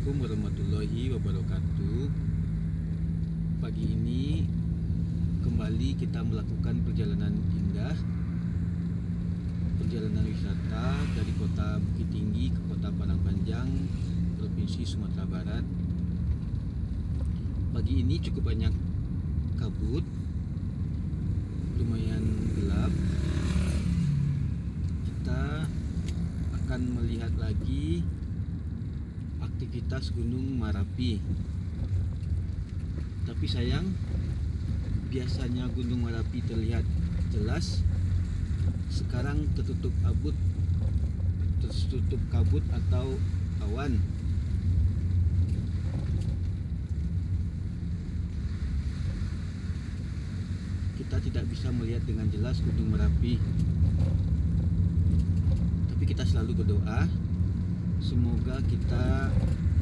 Assalamualaikum warahmatullahi wabarakatuh. Pagi ini kembali kita melakukan perjalanan indah, perjalanan wisata dari kota Bukit Tinggi ke kota Padang Panjang, Provinsi Sumatera Barat. Pagi ini cukup banyak kabut, lumayan gelap. Kita akan melihat lagi aktivitas Gunung Merapi. Tapi sayang, biasanya Gunung Merapi terlihat jelas, sekarang tertutup kabut atau awan. Kita tidak bisa melihat dengan jelas Gunung Merapi. Tapi kita selalu berdoa, semoga kita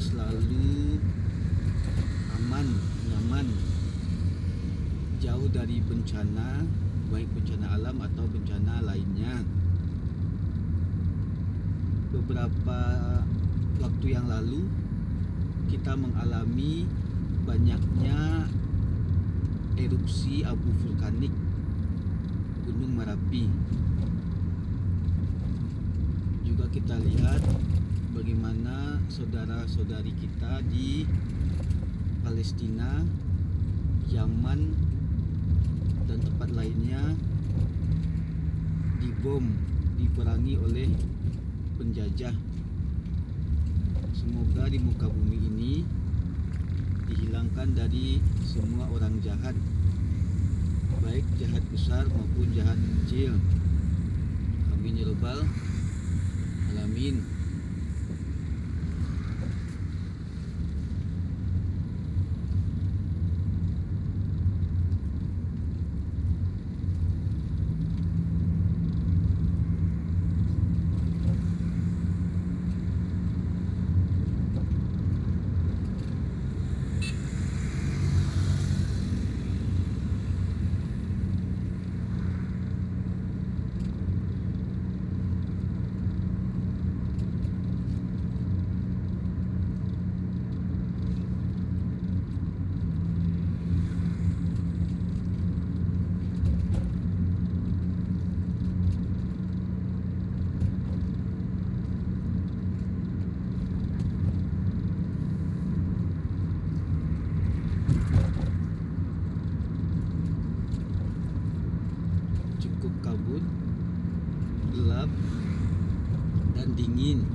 selalu aman, nyaman, jauh dari bencana, baik bencana alam atau bencana lainnya. Beberapa waktu yang lalu kita mengalami banyaknya erupsi abu vulkanik Gunung Merapi. Juga kita lihat bagaimana saudara-saudari kita di Palestina, Yaman, dan tempat lainnya dibom, diperangi oleh penjajah. Semoga di muka bumi ini dihilangkan dari semua orang jahat, baik jahat besar maupun jahat kecil. Amin ya rabbal alamin. Cukup kabut, gelap, dan dingin.